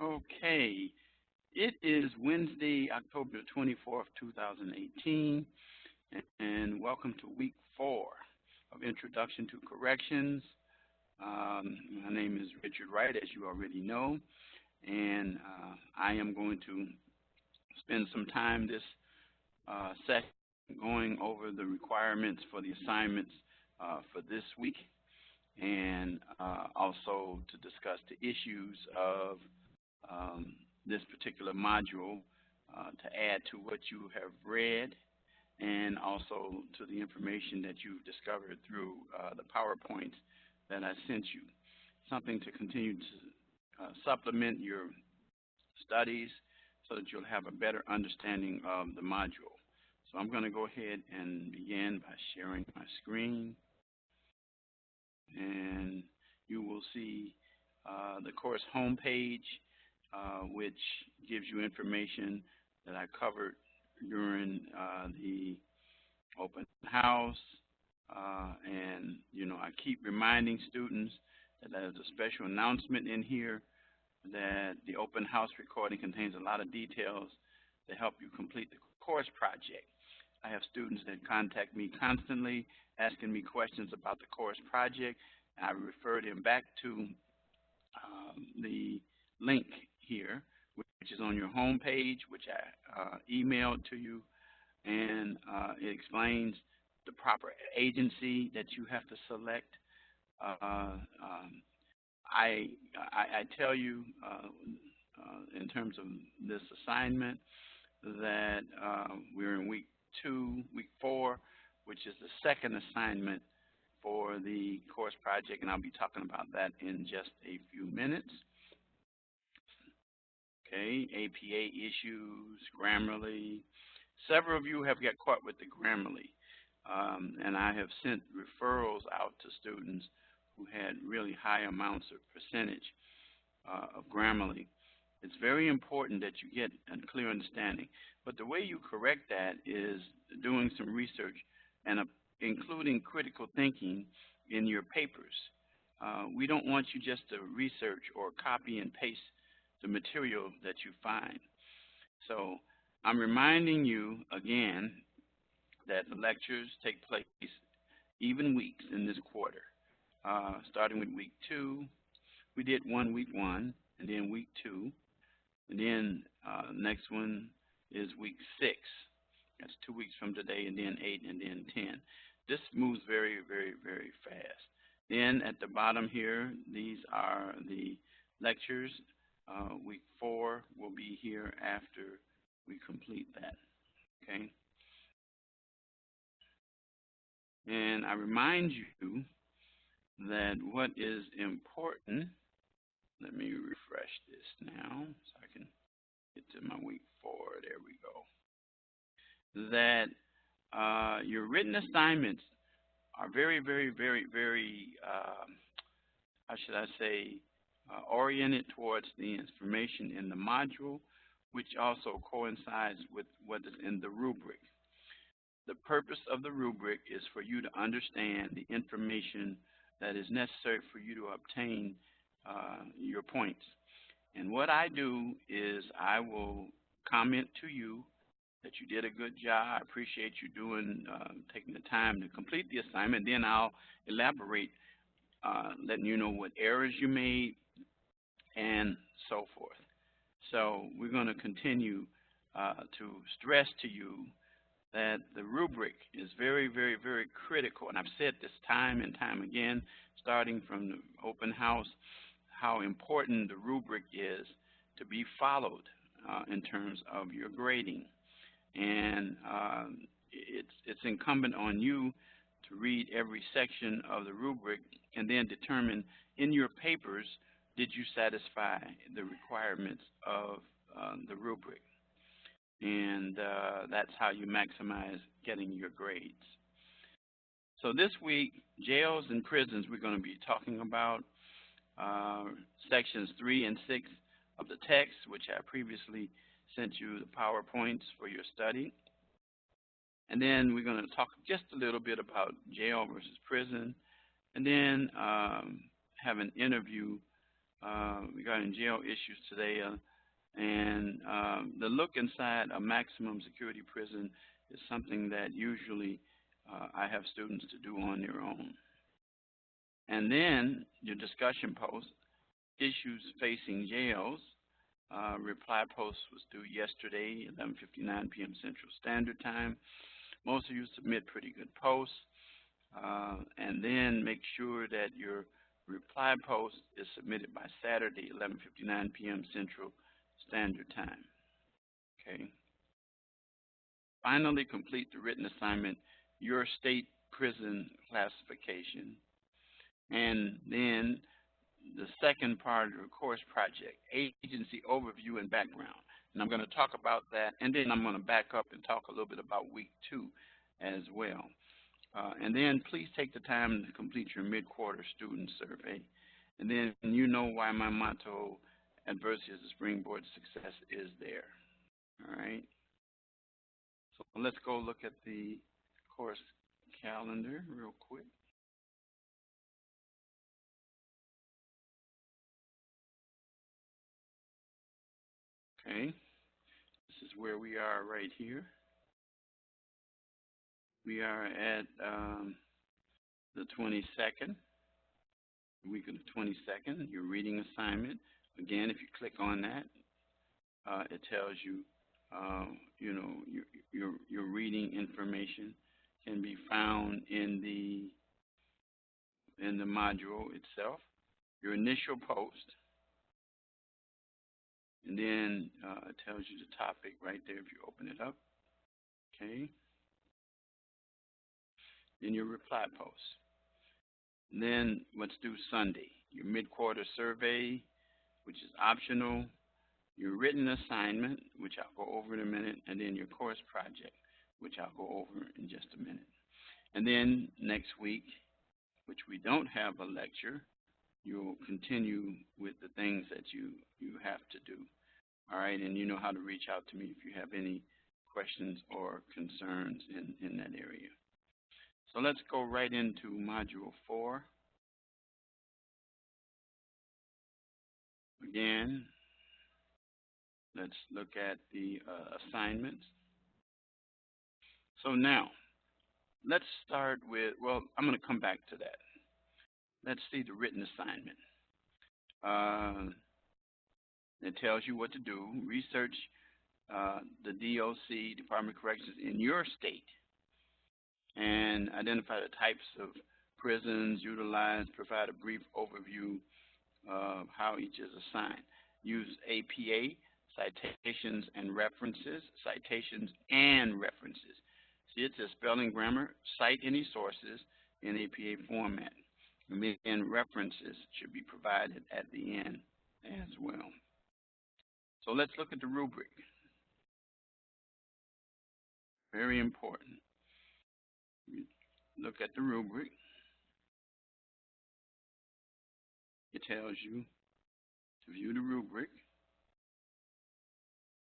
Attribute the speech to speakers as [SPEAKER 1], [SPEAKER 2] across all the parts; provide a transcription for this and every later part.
[SPEAKER 1] Okay, it is Wednesday, October 24th, 2018, and welcome to week 4 of Introduction to Corrections. My name is Richard Wright, as you already know, and I am going to spend some time this session going over the requirements for the assignments for this week, and also to discuss the issues of this particular module to add to what you have read and also to the information that you've discovered through the PowerPoints that I sent you. Something to continue to supplement your studies so that you'll have a better understanding of the module. So I'm going to go ahead and begin by sharing my screen. And you will see the course homepage, which gives you information that I covered during the open house. And, I keep reminding students that there's a special announcement in here that the open house recording contains a lot of details to help you complete the course project. I have students that contact me constantly asking me questions about the course project. I refer them back to the link here, which is on your home page, which I emailed to you, and it explains the proper agency that you have to select. I tell you in terms of this assignment that we're in week 4, which is the second assignment for the course project, and I'll be talking about that in just a few minutes. Okay, APA issues, Grammarly. Several of you have got caught with the Grammarly, and I have sent referrals out to students who had really high amounts of percentage of Grammarly. It's very important that you get a clear understanding. But the way you correct that is doing some research and including critical thinking in your papers. We don't want you just to research or copy and paste the material that you find. So I'm reminding you again that the lectures take place even weeks in this quarter. Starting with week 2, we did week 1, and then week 2, and then next one is week 6. That's 2 weeks from today, and then 8, and then 10. This moves very, very, very fast. Then at the bottom here, these are the lectures. Week 4 will be here after we complete that, okay? And I remind you that what is important, let me refresh this now so I can get to my week 4. There we go. That your written assignments are very, very, very, very, how should I say, oriented towards the information in the module, which also coincides with what is in the rubric. The purpose of the rubric is for you to understand the information that is necessary for you to obtain your points. And what I do is I will comment to you that you did a good job. I appreciate you taking the time to complete the assignment. Then I'll elaborate, letting you know what errors you made and so forth. So we're going to continue to stress to you that the rubric is very, very, very critical. And I've said this time and time again, starting from the open house, how important the rubric is to be followed in terms of your grading. And it's incumbent on you to read every section of the rubric and then determine in your papers, did you satisfy the requirements of the rubric? And that's how you maximize getting your grades. So this week, jails and prisons, we're going to be talking about sections 3 and 6 of the text, which I previously sent you the PowerPoints for your study. And then we're going to talk just a little bit about jail versus prison, and then have an interview regarding jail issues today. And the look inside a maximum security prison is something that usually I have students to do on their own. And then your discussion post, issues facing jails. Reply post was due yesterday, 11:59 p.m. Central Standard Time. Most of you submit pretty good posts. And then make sure that your reply post is submitted by Saturday, 11:59 p.m. Central Standard Time. Okay. Finally, complete the written assignment, your state prison classification, and then the second part of the course project, agency overview and background. And I'm going to talk about that, and then I'm going to back up and talk a little bit about week 2 as well. And then please take the time to complete your mid-quarter student survey. And then you know why my motto, adversity is the springboard to success, is there. All right. So let's go look at the course calendar real quick. Okay. This is where we are right here. We are at the 22nd, week of the 22nd, your reading assignment. Again, if you click on that, it tells you, you know, your reading information can be found in the module itself. Your initial post, and then it tells you the topic right there if you open it up. Okay. Then your reply post. And then what's due Sunday? Your mid-quarter survey, which is optional, your written assignment, which I'll go over in a minute, and then your course project, which I'll go over in just a minute. And then next week, which we don't have a lecture, you'll continue with the things that you have to do. All right, and you know how to reach out to me if you have any questions or concerns in that area. So let's go right into Module 4. Again, let's look at the assignments. So now, let's start with, well, I'm going to come back to that. Let's see the written assignment. It tells you what to do. Research the DOC, Department of Corrections, in your state, and identify the types of prisons utilized, provide a brief overview of how each is assigned. Use APA, citations and references, citations and references. See, it says spelling, grammar, cite any sources in APA format. And then references should be provided at the end as well. So let's look at the rubric. Very important. Look at the rubric. It tells you to view the rubric.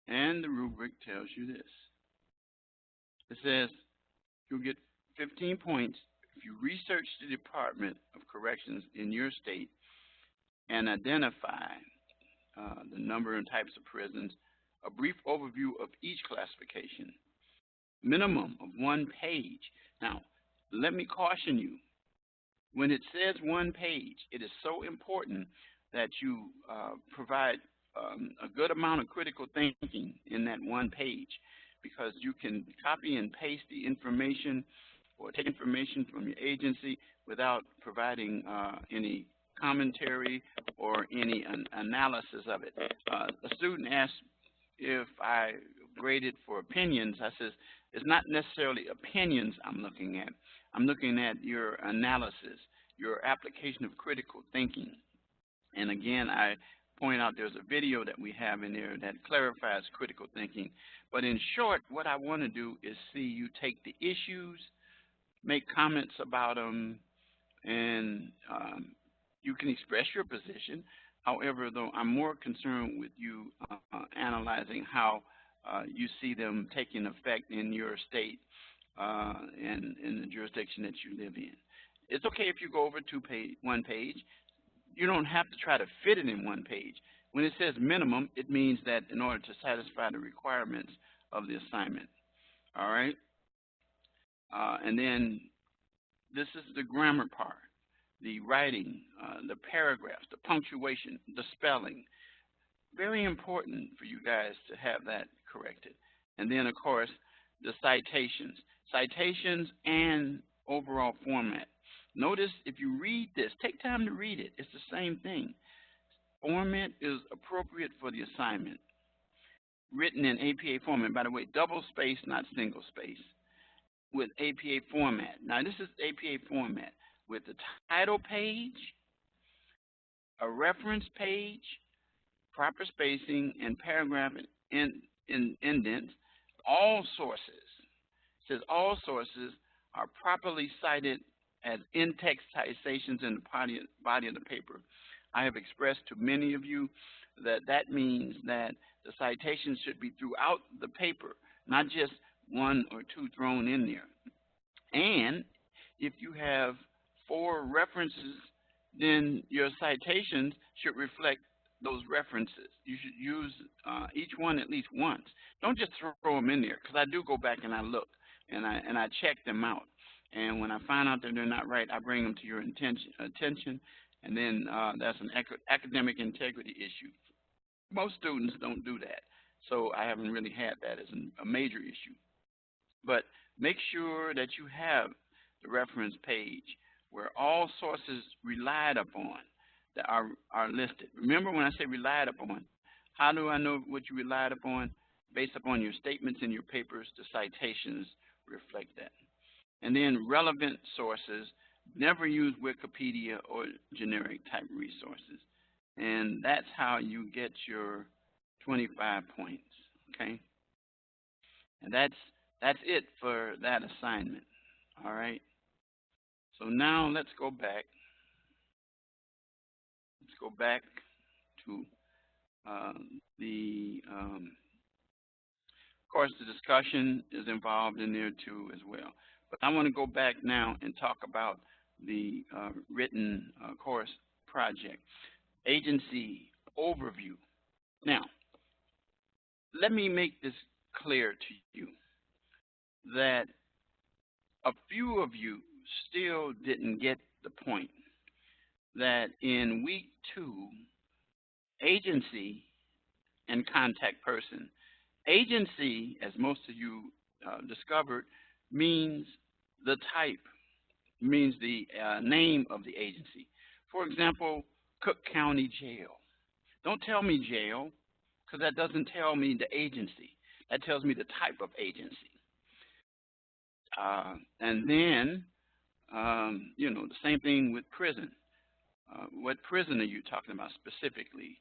[SPEAKER 1] And the rubric tells you this. It says you'll get 15 points if you research the Department of Corrections in your state and identify the number and types of prisons, a brief overview of each classification, minimum of 1 page. Now, let me caution you, when it says 1 page, it is so important that you provide a good amount of critical thinking in that 1 page, because you can copy and paste the information or take information from your agency without providing any commentary or any analysis of it. A student asked if I graded for opinions. I says, it's not necessarily opinions I'm looking at. I'm looking at your analysis, your application of critical thinking. And again, I point out there's a video that we have in there that clarifies critical thinking. But in short, what I want to do is see you take the issues, make comments about them, and you can express your position. However, though, I'm more concerned with you analyzing how you see them taking effect in your state and in the jurisdiction that you live in. It's okay if you go over 1 page. you don't have to try to fit it in one page. When it says minimum, it means that in order to satisfy the requirements of the assignment. All right? And then this is the grammar part, the writing, the paragraphs, the punctuation, the spelling. Very important for you guys to have that corrected. And then, of course, the citations. Citations and overall format. Notice if you read this, take time to read it. It's the same thing. Format is appropriate for the assignment. Written in APA format. By the way, double space, not single space. With APA format. Now, this is APA format with the title page, a reference page, proper spacing, and paragraph indents. All sources. It says all sources are properly cited as in-text citations in the body of the paper. I have expressed to many of you that that means that the citations should be throughout the paper, not just one or two thrown in there. And if you have 4 references, then your citations should reflect those references. You should use each one at least once. Don't just throw them in there, because I do go back and I look and I check them out. And when I find out that they're not right, I bring them to your attention, and then that's an academic integrity issue. Most students don't do that, so I haven't really had that as a major issue. But make sure that you have the reference page where all sources relied upon that are listed. Remember, when I say relied upon, how do I know what you relied upon? Based upon your statements in your papers, the citations reflect that. And then relevant sources, never use Wikipedia or generic type resources. And that's how you get your 25 points, okay? And that's it for that assignment, all right? So now let's go back. Let's go back to of course, the discussion is involved in there too as well. But I want to go back now and talk about the written course project. Agency overview. Now, let me make this clear to you that a few of you still didn't get the point that in week 2, agency and contact person. Agency, as most of you discovered, means the type, means the name of the agency. For example, Cook County Jail. Don't tell me jail, because that doesn't tell me the agency. That tells me the type of agency. And then, you know, the same thing with prison. What prison are you talking about specifically?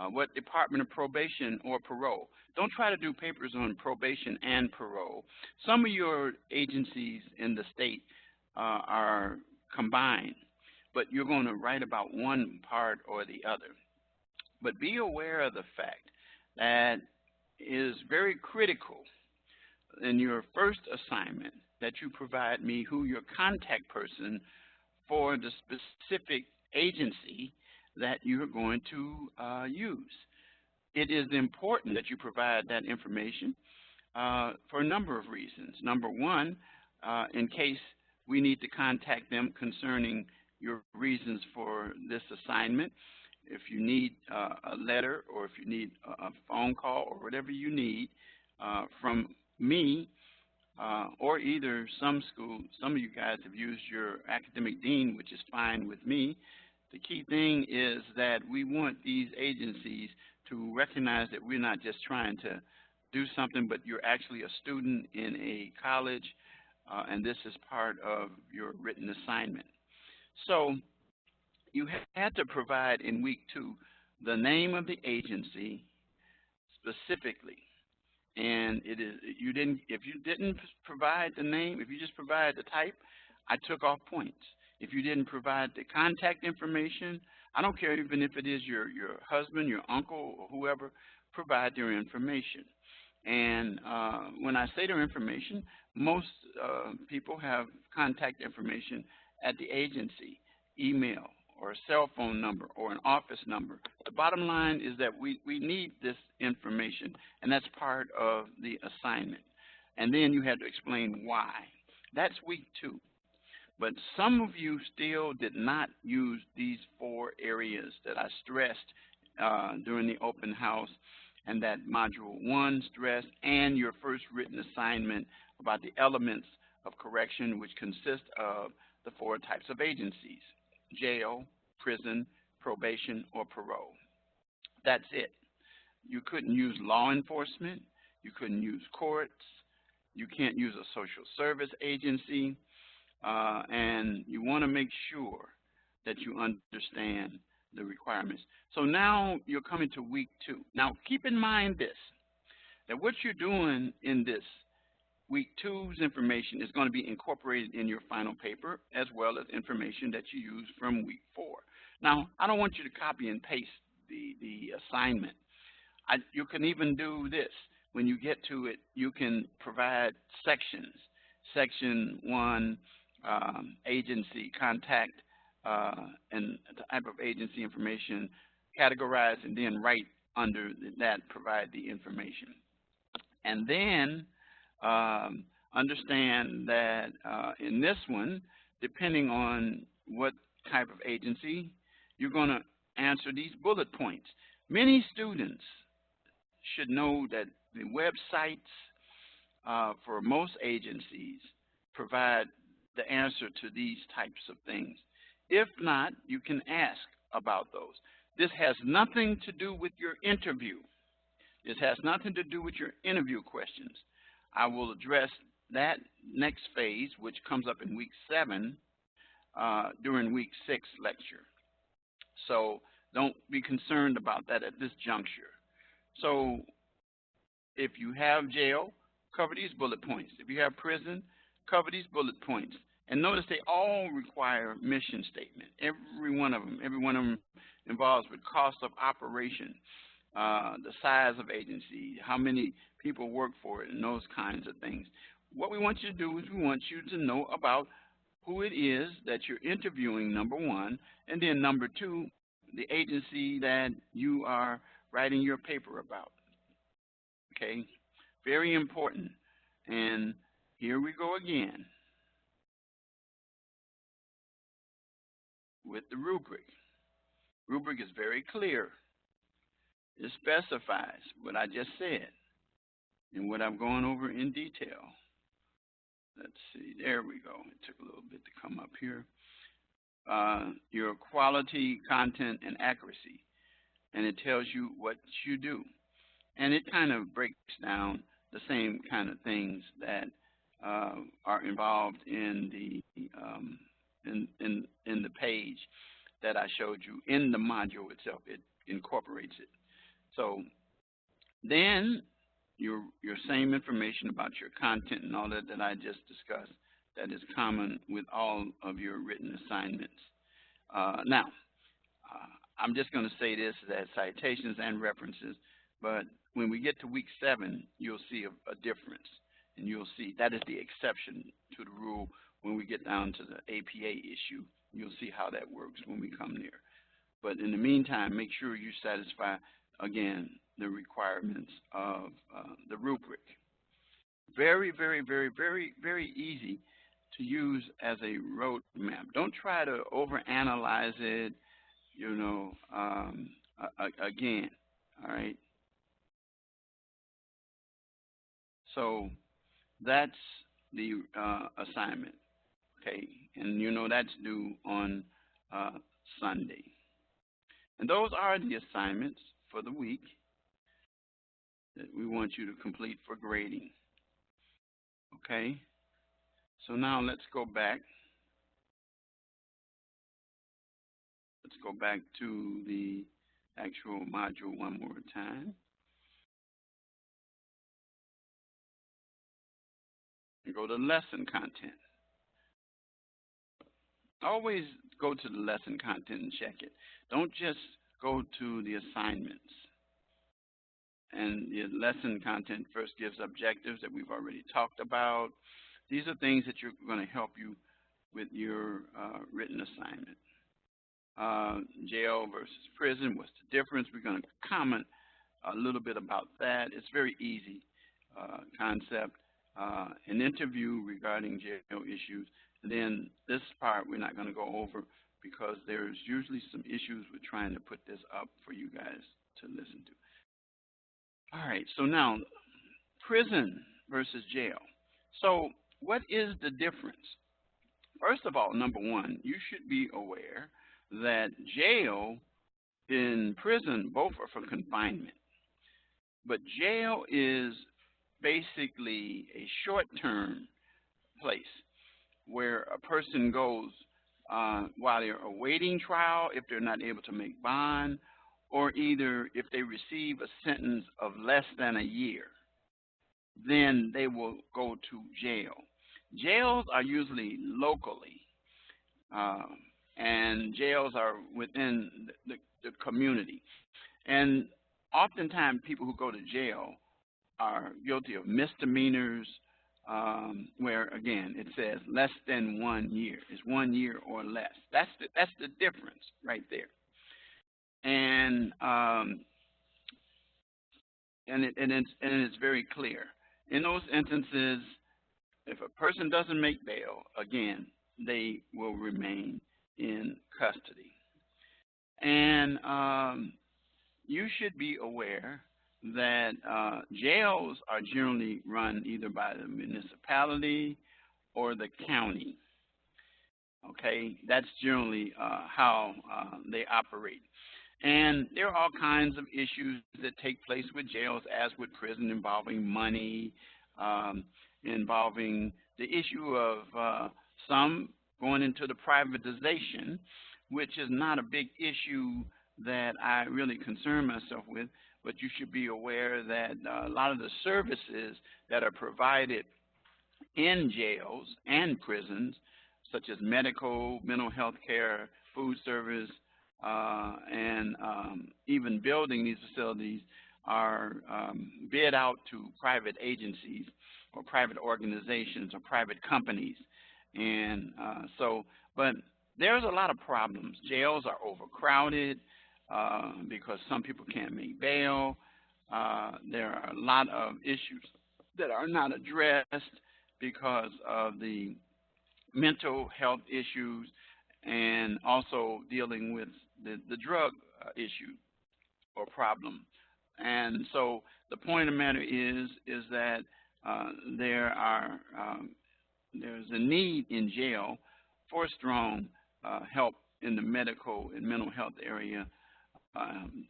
[SPEAKER 1] What department of probation or parole? Don't try to do papers on probation and parole. Some of your agencies in the state are combined, but you're going to write about one part or the other. But be aware of the fact that it is very critical in your first assignment that you provide me who your contact person for the specific agency that you're going to use. It is important that you provide that information for a number of reasons. Number one, in case we need to contact them concerning your reasons for this assignment, if you need a letter or if you need a phone call or whatever you need from me, or either some of you guys have used your academic dean, which is fine with me. The key thing is that we want these agencies to recognize that we're not just trying to do something, but you're actually a student in a college, and this is part of your written assignment. So you had to provide in week 2 the name of the agency specifically. And it is if you didn't provide the name, if you just provide the type, I took off points. If you didn't provide the contact information, I don't care even if it is your husband, your uncle, or whoever, provide their information. And when I say their information, most people have contact information at the agency, email or a cell phone number or an office number. The bottom line is that we need this information, and that's part of the assignment. And then you had to explain why. That's week 2. But some of you still did not use these 4 areas that I stressed during the open house, and that module 1 stressed, and your first written assignment about the elements of correction, which consist of the 4 types of agencies: jail, prison, probation, or parole. That's it. You couldn't use law enforcement. You couldn't use courts. You can't use a social service agency. And you want to make sure that you understand the requirements. So now you're coming to week 2. Now keep in mind this, that what you're doing in this week 2's information is going to be incorporated in your final paper, as well as information that you use from week 4. Now, I don't want you to copy and paste the assignment. You can even do this. When you get to it, you can provide sections. Section 1, agency, contact, and the type of agency information, categorize, and then right under that provide the information. And then understand that in this one, depending on what type of agency, you're going to answer these bullet points. Many students should know that the websites for most agencies provide the answer to these types of things. If not, you can ask about those. This has nothing to do with your interview. This has nothing to do with your interview questions. I will address that next phase, which comes up in week 7, during week 6 lecture. So don't be concerned about that at this juncture. So if you have jail, cover these bullet points. If you have prison, cover these bullet points. And notice they all require mission statement. Every one of them involves with cost of operation, the size of agency, how many people work for it, and those kinds of things. What we want you to do is we want you to know about who it is that you're interviewing, number 1, and then number 2, the agency that you are writing your paper about. Okay, very important. And here we go again with the rubric. Rubric is very clear. It specifies what I just said and what I'm going over in detail. Let's see, there we go. It took a little bit to come up here. Your quality, content, and accuracy. And it tells you what you do. And it kind of breaks down the same kind of things that are involved in the in the page that I showed you in the module itself. It incorporates it. So then your same information about your content and all that I just discussed, that is common with all of your written assignments. Now, I'm just going to say this, that citations and references, but when we get to week 7, you'll see a difference, and you'll see that is the exception to the rule. When we get down to the APA issue, you'll see how that works when we come there. But in the meantime, make sure you satisfy, again, the requirements of the rubric. Very, very, very, very, very easy to use as a roadmap. Don't try to overanalyze it, you know, again, all right? So that's the assignment, okay? And you know that's due on Sunday. And those are the assignments for the week that we want you to complete for grading, okay? So now let's go back. Let's go back to the actual module one more time. And go to lesson content. Always go to the lesson content and check it. Don't just go to the assignments. And the lesson content first gives objectives that we've already talked about. These are things that you're going to help you with your written assignment. jail versus prison. What's the difference? We're going to comment a little bit about that. It's very easy concept. An interview regarding jail issues. And then this part we're not going to go over because there's usually some issues with trying to put this up for you guys to listen to. All right, so now prison versus jail. So what is the difference? First of all, number one, you should be aware that jail and prison both are for confinement. But jail is basically a short-term place where a person goes while they're awaiting trial if they're not able to make bond, or either if they receive a sentence of less than a year, then they will go to jail. Jails are usually locally, and jails are within the community. And oftentimes people who go to jail are guilty of misdemeanors, where again it says less than 1 year. It's 1 year or less. That's the difference right there. And it's very clear. In those instances, if a person doesn't make bail, again, they will remain in custody. And you should be aware that jails are generally run either by the municipality or the county. Okay, that's generally how they operate. And there are all kinds of issues that take place with jails, as with prison, involving money, involving the issue of some going into the privatization, which is not a big issue that I really concern myself with, but you should be aware that a lot of the services that are provided in jails and prisons, such as medical, mental health care, food service, and even building these facilities are bid out to private agencies or private organizations or private companies. And but there's a lot of problems. Jails are overcrowded because some people can't make bail. There are a lot of issues that are not addressed because of the mental health issues, and also dealing with the drug issue or problem. And so the point of the matter is that there's a need in jail for strong help in the medical and mental health area,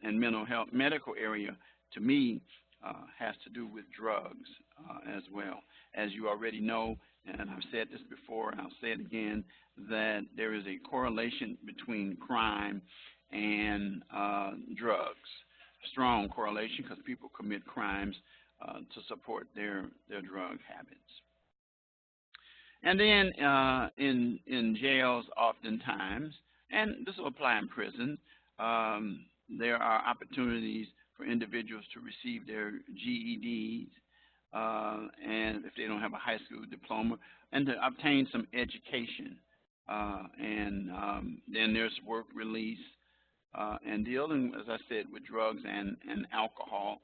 [SPEAKER 1] and medical area, to me, has to do with drugs as well. As you already know, and I've said this before and I'll say it again, that there is a correlation between crime and drugs. Strong correlation, because people commit crimes to support their drug habits. And then in jails, oftentimes, and this will apply in prison, there are opportunities for individuals to receive their GEDs, and if they don't have a high school diploma, and to obtain some education. And then there's work release, and dealing, as I said, with drugs and alcohol,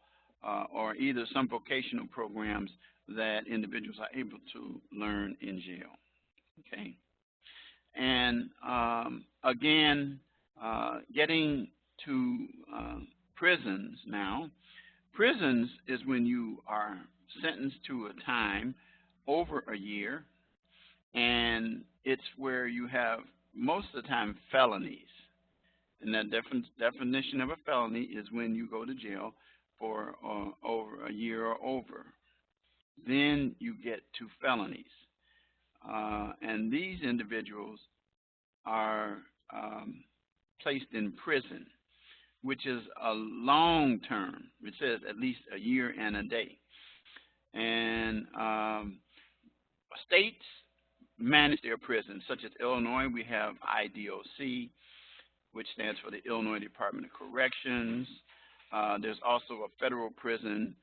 [SPEAKER 1] or either some vocational programs that individuals are able to learn in jail. Okay. And again, getting to prisons now. Prisons is when you are sentenced to a time over a year, and it's where you have most of the time felonies. And that definition of a felony is when you go to jail for over a year or over. Then you get to felonies. And these individuals are placed in prison, which is a long term. It says at least a year and a day. And states manage their prisons, such as Illinois. We have IDOC, which stands for the Illinois Department of Corrections. There's also a federal prison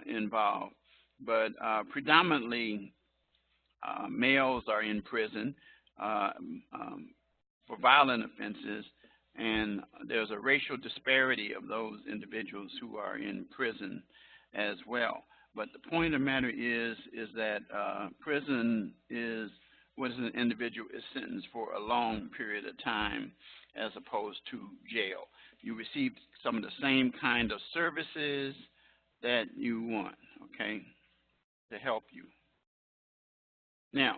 [SPEAKER 1] involved. But predominantly, males are in prison for violent offenses, there's a racial disparity of those individuals who are in prison as well. But the point of the matter is that prison is when an individual is sentenced for a long period of time as opposed to jail. You receive some of the same kind of services that you want, okay, to help you. Now,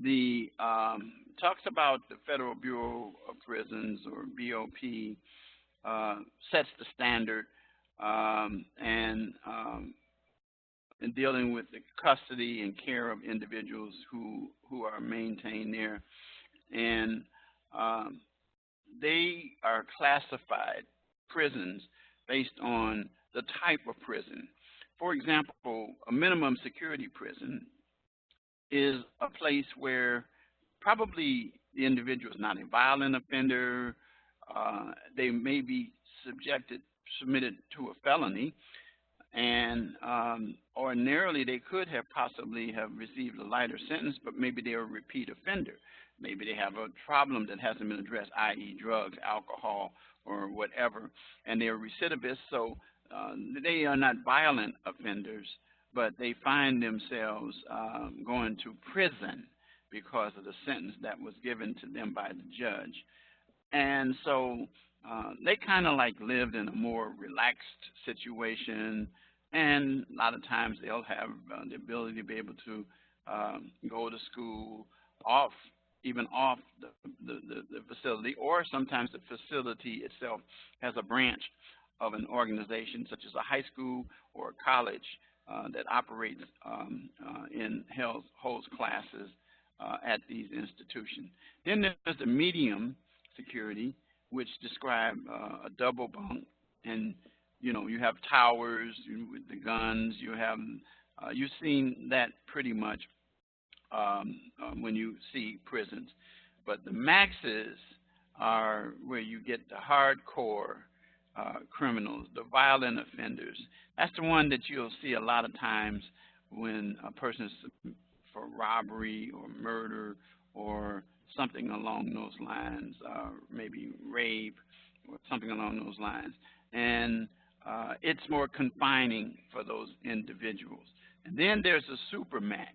[SPEAKER 1] the talks about the Federal Bureau of Prisons, or BOP, sets the standard and in dealing with the custody and care of individuals who are maintained there. And they are classified prisons based on the type of prison. For example, a minimum security prison is a place where probably the individual is not a violent offender. They may be submitted to a felony, and ordinarily they could have possibly have received a lighter sentence, but maybe they're a repeat offender. Maybe they have a problem that hasn't been addressed, i.e. drugs, alcohol, or whatever, and they're recidivists, so they are not violent offenders, but they find themselves going to prison because of the sentence that was given to them by the judge. And so they kind of like lived in a more relaxed situation, and a lot of times they'll have the ability to be able to go to school even off the facility, or sometimes the facility itself has a branch of an organization such as a high school or a college that operates and holds classes at these institutions. Then there's the medium security, which describe a double bunk, and you have towers with the guns. You have you've seen that pretty much when you see prisons. But the maxes are where you get the hardcore criminals, the violent offenders. That's the one that you'll see a lot of times when a person is for robbery or murder or something along those lines, maybe rape or something along those lines. And it's more confining for those individuals. And then there's a supermax.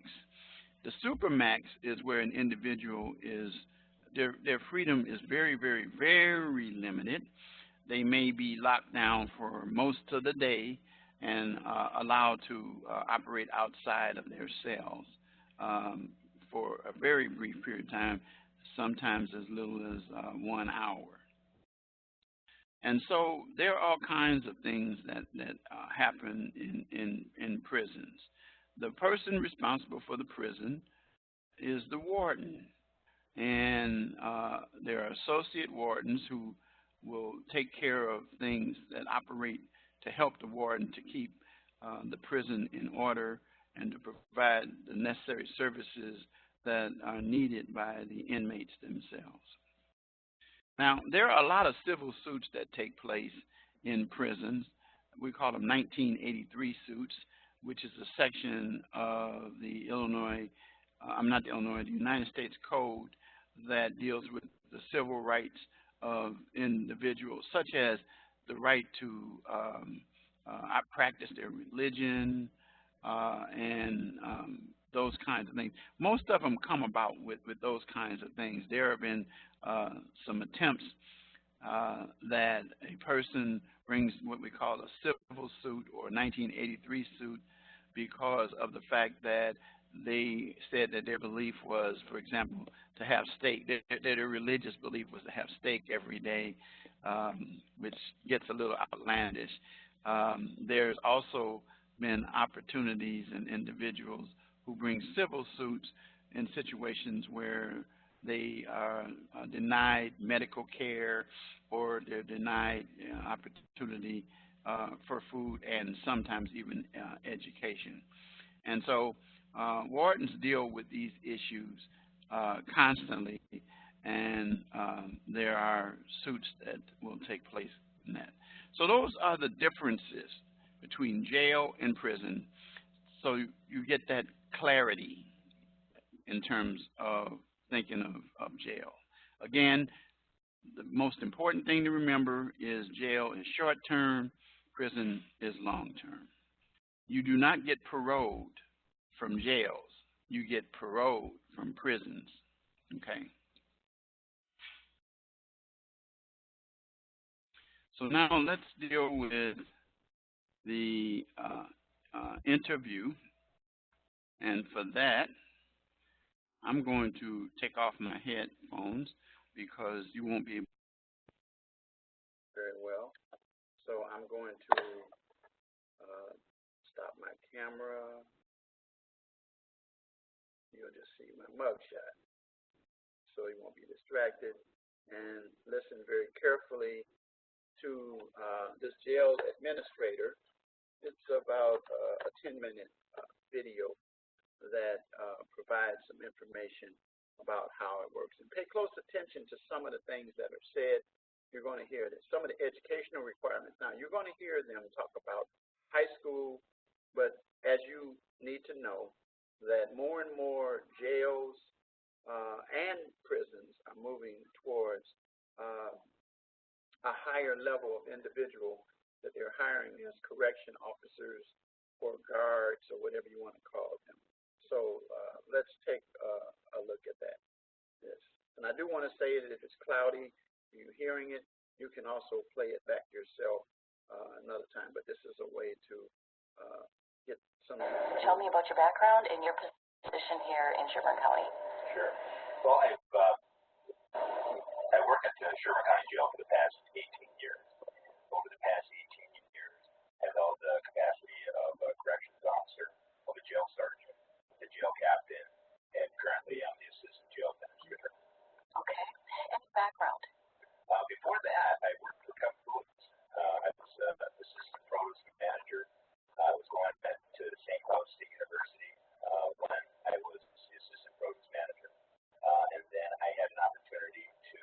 [SPEAKER 1] The supermax is where an individual is, their freedom is very, very, very limited. They may be locked down for most of the day and allowed to operate outside of their cells for a very brief period of time, sometimes as little as 1 hour. And so there are all kinds of things that happen in prisons. The person responsible for the prison is the warden, and there are associate wardens who will take care of things that operate to help the warden to keep the prison in order and to provide the necessary services that are needed by the inmates themselves. Now, there are a lot of civil suits that take place in prisons. We call them 1983 suits, which is a section of the the United States Code that deals with the civil rights of individuals, such as the right to practice their religion and those kinds of things. Most of them come about with those kinds of things. There have been some attempts that a person brings what we call a civil suit or 1983 suit because of the fact that they said that their belief was, for example, to have steak. Their religious belief was to have steak every day, which gets a little outlandish. There's also been opportunities and individuals who bring civil suits in situations where they are denied medical care or they're denied opportunity for food and sometimes even education. And so wardens deal with these issues constantly, and there are suits that will take place in that. So those are the differences between jail and prison. So you get that clarity in terms of thinking of jail. Again, The most important thing to remember is jail is short term, prison is long term. You do not get paroled from jails. You get paroled from prisons. Okay. So now let's deal with the interview. And for that, I'm going to take off my headphones because you won't be able to hear very well. So I'm going to stop my camera. You'll just see my mugshot, so you won't be distracted. And listen very carefully to this jail administrator. It's about a 10-minute video that provides some information about how it works. And pay close attention to some of the things that are said. You're going to hear this. Some of the educational requirements. Now, you're going to hear them talk about high school, but as you need to know that more and more jails and prisons are moving towards a higher level of individual that they're hiring as correction officers or guards or whatever you want to call them. So let's take a look at that. Yes. And I do want to say that if it's cloudy, you're hearing it, you can also play it back yourself another time. But this is a way to get some.
[SPEAKER 2] Tell me about your background and your position here in Sherburne County.
[SPEAKER 3] Sure. Well, I work at the Sherburne County Jail for the past 18 years. Over the past 18 years, I've held the capacity of a corrections officer, of a jail sergeant, the jail captain, and currently I'm the assistant jail administrator.
[SPEAKER 2] Okay. Any background?
[SPEAKER 3] Before that, I worked for Cup Foods. I was assistant produce manager. I was going back to St. Cloud State University when I was the assistant produce manager. And then I had an opportunity to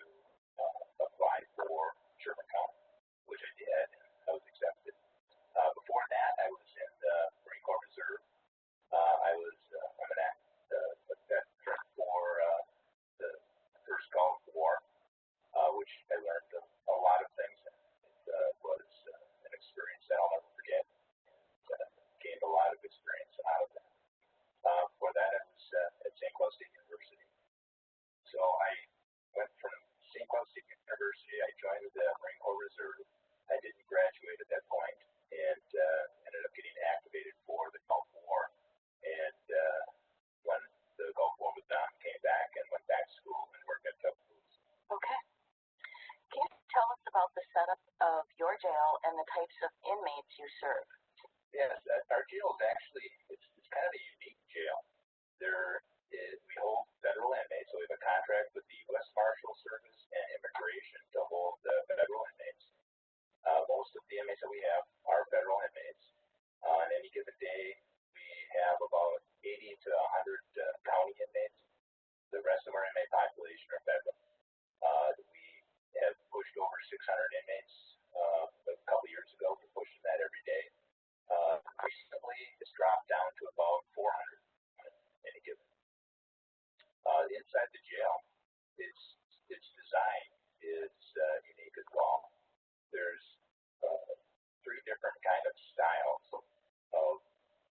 [SPEAKER 3] apply for Sherburne County, which I did, and I was accepted. Before that, I was in the Marine Corps Reserve. I'm a veteran for the first Gulf War, which I learned a lot of things. It was an experience that I'll never forget. Gained a lot of experience out of that. Before that, I was at St. Cloud State University. So I went from St. Cloud State University. I joined the Marine Corps Reserve. I didn't graduate at that point, and ended up getting activated for the Gulf War. And when the Gulf War was done, came back and went back to school and worked at Cup Foods.
[SPEAKER 2] Okay. Can you tell us about the setup of your jail and the types of inmates you serve?
[SPEAKER 3] Yes, our jail is actually, it's kind of a unique jail. We hold federal inmates, so we have a contract with the U.S. Marshal Service and Immigration to hold the federal inmates. Most of the inmates that we have are federal inmates. On any given day, we have about 80 to 100 county inmates. The rest of our inmate population are federal. We have pushed over 600 inmates a couple years ago. We're pushing that every day. Recently, it's dropped down to about 400 on any given. Inside the jail, its design is unique as well. There's 3 different kind of styles of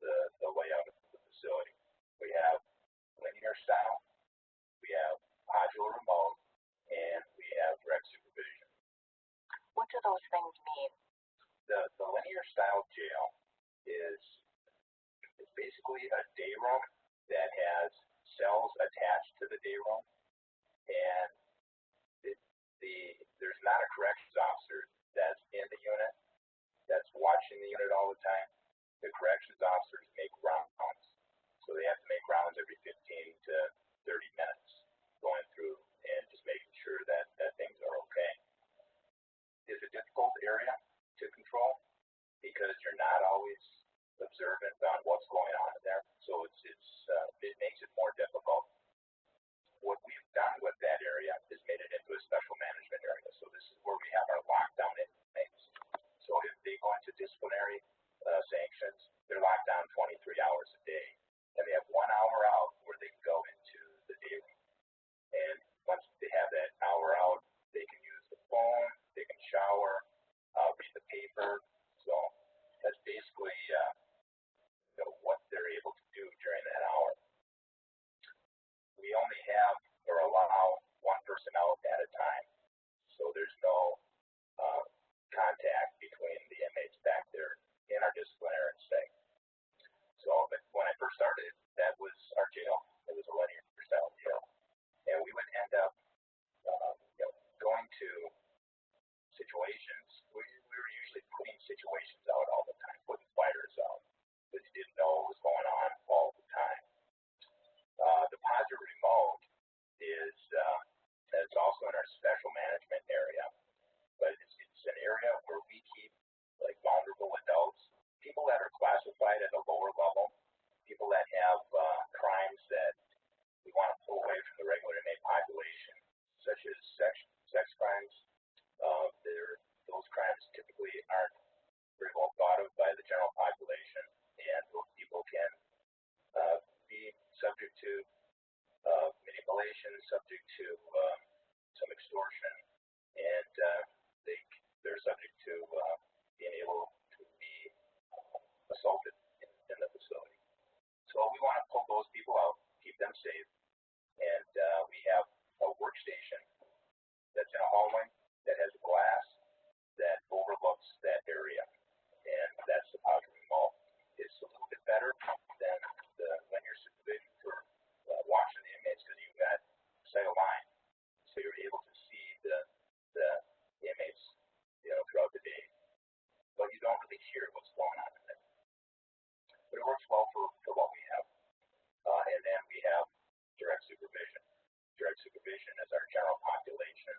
[SPEAKER 3] the layout of the facility. We have linear style, we have modular remote, and we have direct supervision.
[SPEAKER 2] What do those things mean?
[SPEAKER 3] The linear style jail is basically a day room that has cells attached to the day room, and there's not a corrections officer that's in the unit that's watching the unit all the time. The corrections officers make rounds, so they have to make rounds every 15 to 30 minutes, going through and just making sure that things are okay. It's a difficult area to control because you're not always observant on what's going on in there, so it makes it more difficult. What we've done with that area is made it into a special management area. So this is where we have our lockdown inmates. So if they go into disciplinary sanctions, they're locked down 23 hours a day, and they have 1 hour out where they can go into the day room. And once they have that hour out, they can use shower, read the paper. So that's basically what they're able to do during that hour. We only have or allow one person out at a time, so there's no contact between the inmates back there in our disciplinary stay. So, but when I first started, that was our jail. It was a linear style jail, and we would end up, going to situations. We were usually putting situations out all the time, putting fires out, because you didn't know what was going on all the time. The positive remote is it's also in our special management area, but it's an area where we keep like vulnerable adults, people that are classified at a lower level, people that have crimes that we want to pull away from the regular inmate population, such as sex crimes. Those crimes typically aren't very well thought of by the general population, and those people can be subject to manipulation, subject to some extortion, and they're subject to being able to be assaulted in the facility. So we want to pull those people out, keep them safe, and we have a workstation that's in a hallway that has glass that overlooks that area, and that's the positive remote. It's a little bit better than the linear supervision for watching the inmates because you've got sight of line, so you're able to see the inmates, throughout the day, but you don't really hear what's going on in there. But it works well for what we have. And then we have direct supervision. Direct supervision is our general population,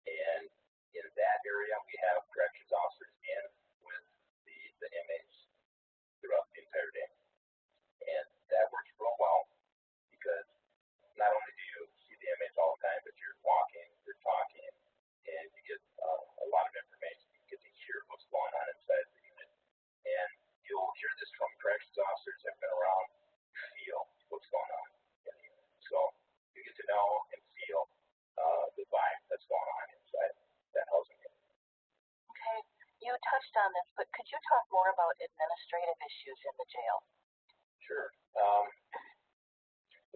[SPEAKER 3] and in that area we have corrections officers in with the inmates throughout the entire day. And that works real well because not only do you see the inmates all the time, but you're walking, you're talking, and you get a lot of information. You get to hear what's going on inside the unit. And you'll hear this from corrections officers that have been around, feel what's going on in the unit. So you get to know and feel the vibe that's going on inside that housing unit.
[SPEAKER 2] Okay, you touched on this, but could you talk more about administrative issues in the jail?
[SPEAKER 3] Sure.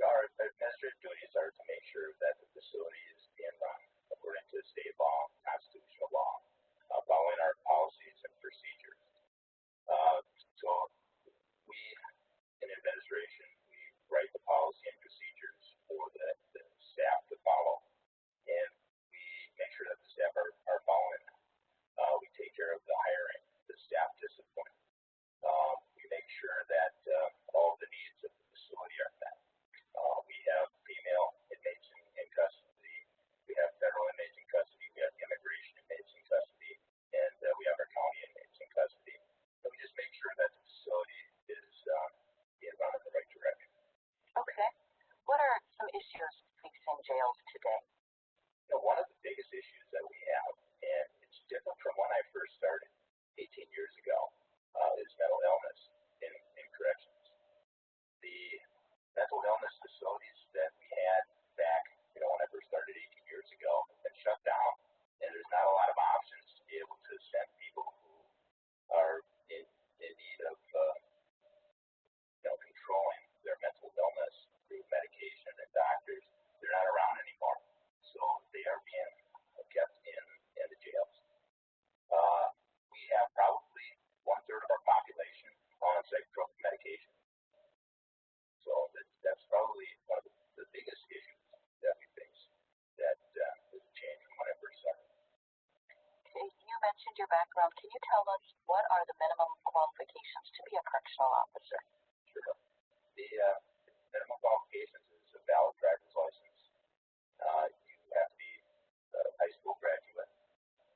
[SPEAKER 3] Our administrative duties are to make sure that the facility is being run according to state law, constitutional law, following our policies and procedures. So we, in administration, we write the policy and procedures for the staff to follow, and we make sure that the staff are following them. We take care of the hiring, the staff discipline. We make sure that all the needs of the facility are met. We have female inmates in custody. We have federal inmates in custody. We have immigration inmates in custody, and we have our county inmates in custody. And we just make sure that the facility is being run in the right direction.
[SPEAKER 2] Okay. What are some issues facing jails today?
[SPEAKER 3] One of the biggest issues that we have, and it's different from when I first started 18 years ago, is mental illness in corrections. The mental illness facilities that we had back, when I first started 18 years ago have been shut down, and there's not a lot of options to be able to send people who are in need of controlling their mental illness through medication and doctors. They're not around anymore, so they are being kept in the jails. We have probably 1/3 of our population on psychotropic medication. So that's probably one of the biggest issues that we face that has changed from when I first started.
[SPEAKER 2] Okay, you mentioned your background. Can you tell us what are the minimum qualifications to be a correctional officer?
[SPEAKER 3] Sure. The minimum qualifications is a valid driver's license. You have to be a high school graduate,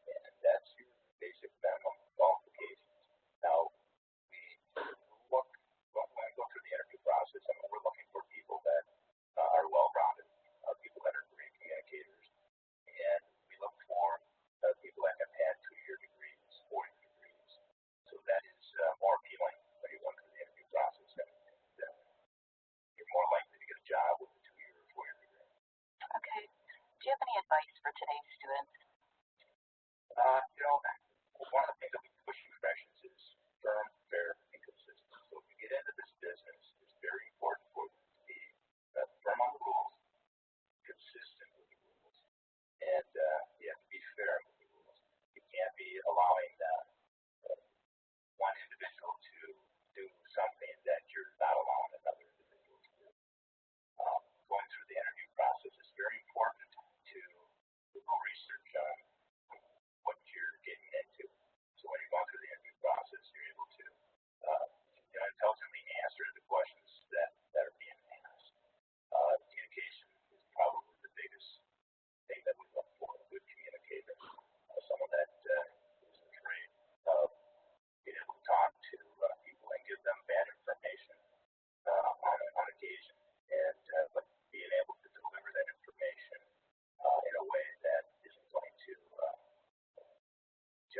[SPEAKER 3] and that's your basic minimum qualifications. Now, we look when we go through the interview process, I mean, we're looking for people that are well-rounded, people that are great communicators, and we look for people that have had 2-year degrees, 4-year degrees. So that is more appealing when you're going through the interview process, and you're more likely to get a job with a 2-year or 4-year degree.
[SPEAKER 2] Okay. Do you have any advice for today's students?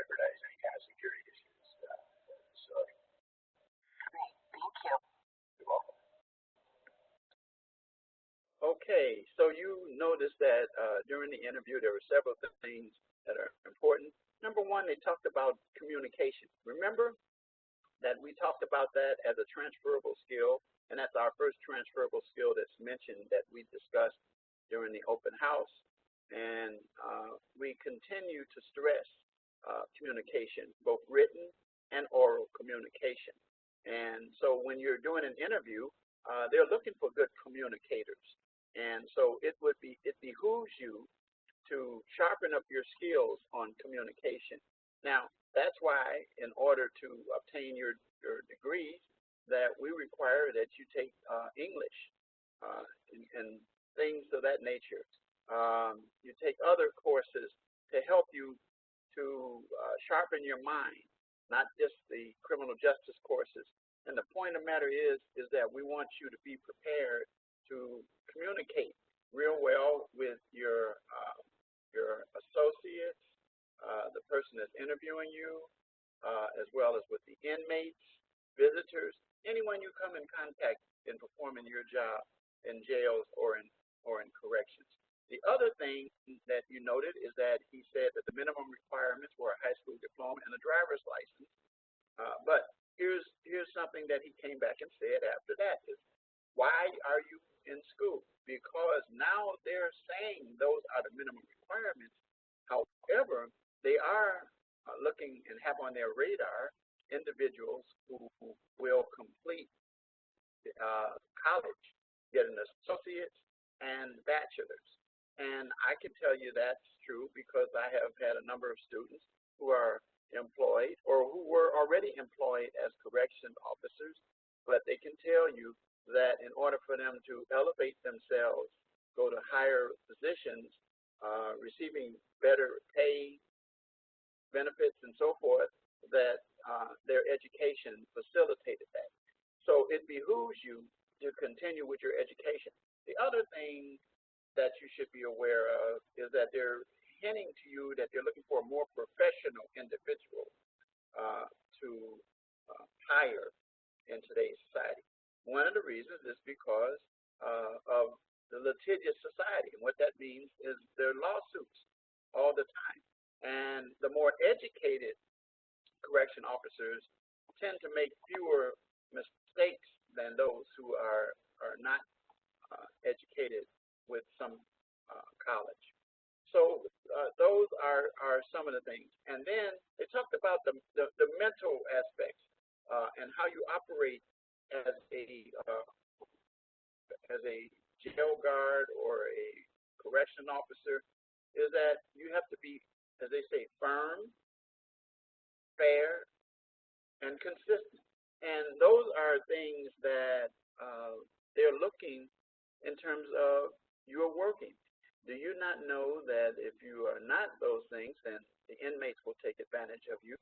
[SPEAKER 3] jeopardize any kind of security issues in the facility.
[SPEAKER 2] Great, thank you.
[SPEAKER 3] You're welcome.
[SPEAKER 1] Okay, so you noticed that during the interview there were several things that are important. Number one, they talked about communication. Remember that we talked about that as a transferable skill, and that's our first transferable skill that's mentioned that we discussed during the open house. And we continue to stress communication, both written and oral communication. And so when you're doing an interview, they're looking for good communicators. And so it behooves you to sharpen up your skills on communication. Now, that's why in order to obtain your degrees that we require that you take English and things of that nature. You take other courses to help you to sharpen your mind, not just the criminal justice courses. And the point of the matter is that we want you to be prepared to communicate real well with your associates, the person that's interviewing you, as well as with the inmates, visitors, anyone you come in contact in performing your job in jails or in corrections. The other thing that you noted is that he said that the minimum requirements were a high school diploma and a driver's license. But here's something that he came back and said after that is, why are you in school? Because now they're saying those are the minimum requirements. However, they are looking and have on their radar individuals who will complete college, get an associate's and bachelor's. And I can tell you that's true because I have had a number of students who are employed or who were already employed as correction officers, but they can tell you that in order for them to elevate themselves, go to higher positions, receiving better pay, benefits, and so forth, that their education facilitated that. So it behooves you to continue with your education. The other thing that you should be aware of is that they're hinting to you that they're looking for a more professional individual to hire in today's society. One of the reasons is because of the litigious society. And what that means is there are lawsuits all the time. And the more educated correction officers tend to make fewer mistakes than those who are not educated with some college. So those are some of the things. And then they talked about the mental aspects and how you operate as a jail guard or a correction officer, is that you have to be, as they say, firm, fair, and consistent. And those are things that they're looking in terms of your working. Do you not know that if you are not those things, then the inmates will take advantage of you?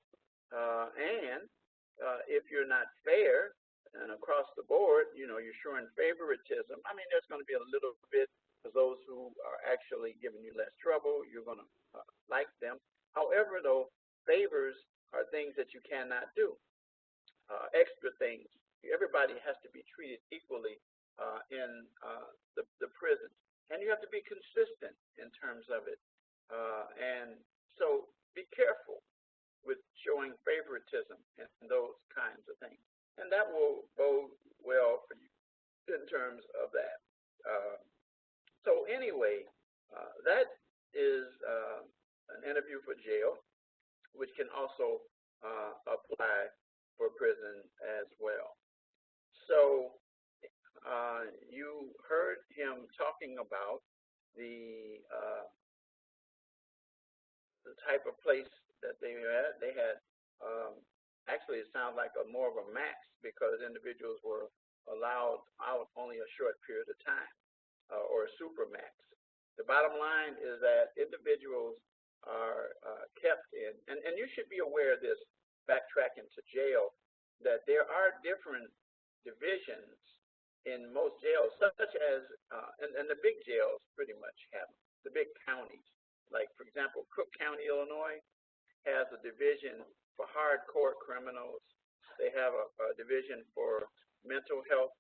[SPEAKER 1] And if you're not fair and across the board, you're showing favoritism. I mean, there's going to be a little bit for those who are actually giving you less trouble. You're going to like them. However, though, favors are things that you cannot do. Extra things. Everybody has to be treated equally in the prisons. And you have to be consistent in terms of it. And so be careful with showing favoritism and those kinds of things. And that will bode well for you in terms of that. So anyway, that is an interview for jail, which can also apply for prison as well. So you heard him talking about the type of place that they had. They had actually it sounds like more of a max because individuals were allowed out only a short period of time or a super max. The bottom line is that individuals are kept in, and you should be aware of this, backtracking to jail, that there are different divisions in most jails, such as, and the big jails pretty much have them, the big counties. Like, for example, Cook County, Illinois has a a division for hardcore criminals. They have a division for mental health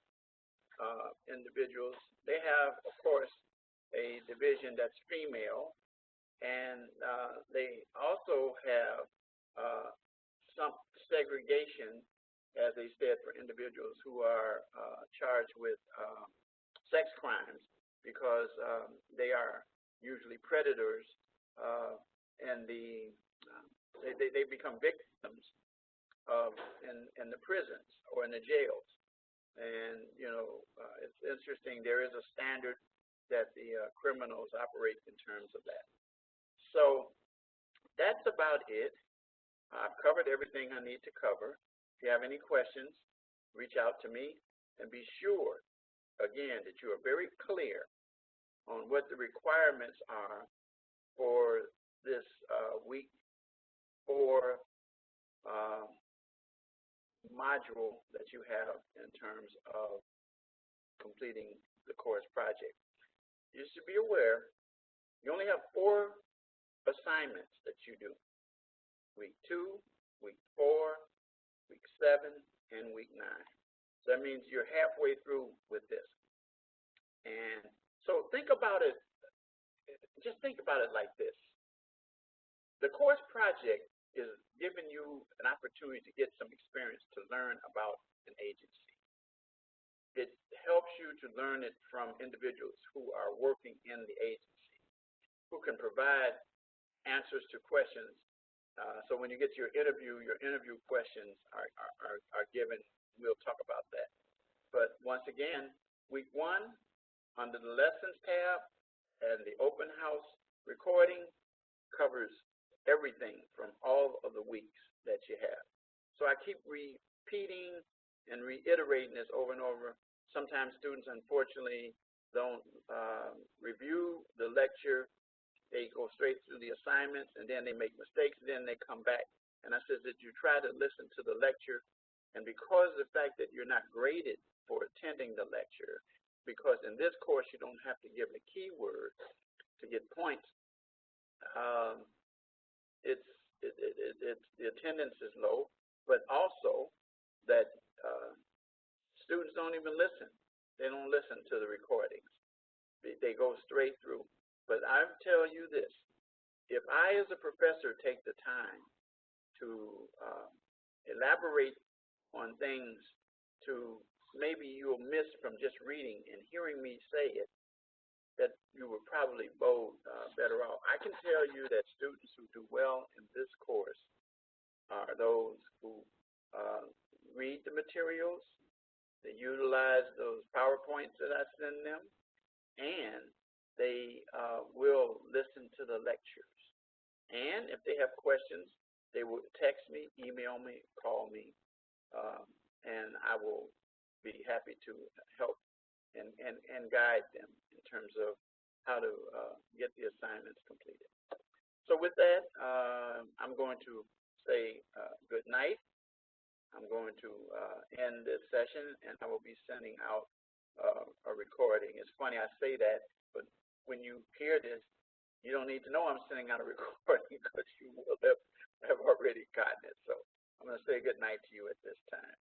[SPEAKER 1] individuals. They have, of course, a division that's female, and they also have some segregation, as they said, for individuals who are charged with sex crimes, because they are usually predators, and they become victims of in the prisons or in the jails. And it's interesting. There is a standard that the criminals operate in terms of that. So that's about it. I've covered everything I need to cover. If you have any questions, reach out to me, and be sure, again, that you are very clear on what the requirements are for this week 4 module that you have in terms of completing the course project. You should be aware you only have 4 assignments that you do. Week 2, week 4, week 7, and week 9. So that means you're halfway through with this. And so think about it, just think about it like this. The course project is giving you an opportunity to get some experience to learn about an agency. It helps you to learn it from individuals who are working in the agency, who can provide answers to questions. So when you get to your interview questions are given. We'll talk about that. But once again, week 1, under the lessons tab and the open house recording, covers everything from all of the weeks that you have. So I keep repeating and reiterating this over and over. Sometimes students, unfortunately, don't review the lecture. They go straight through the assignments, and then they make mistakes, and then they come back. And I said that you try to listen to the lecture, and because of the fact that you're not graded for attending the lecture, because in this course you don't have to give a keyword to get points, the attendance is low, but also that students don't even listen. They don't listen to the recordings. They go straight through. But I tell you this, if I as a professor take the time to elaborate on things to maybe you'll miss from just reading and hearing me say it, that you were probably better off. I can tell you that students who do well in this course are those who read the materials, they utilize those PowerPoints that I send them, and they will listen to the lectures. And if they have questions, they will text me, email me, call me, and I will be happy to help and guide them in terms of how to get the assignments completed. So with that, I'm going to say good night. I'm going to end this session, and I will be sending out a recording. It's funny I say that, but when you hear this, you don't need to know I'm sending out a recording because you will have already gotten it. So I'm going to say good night to you at this time.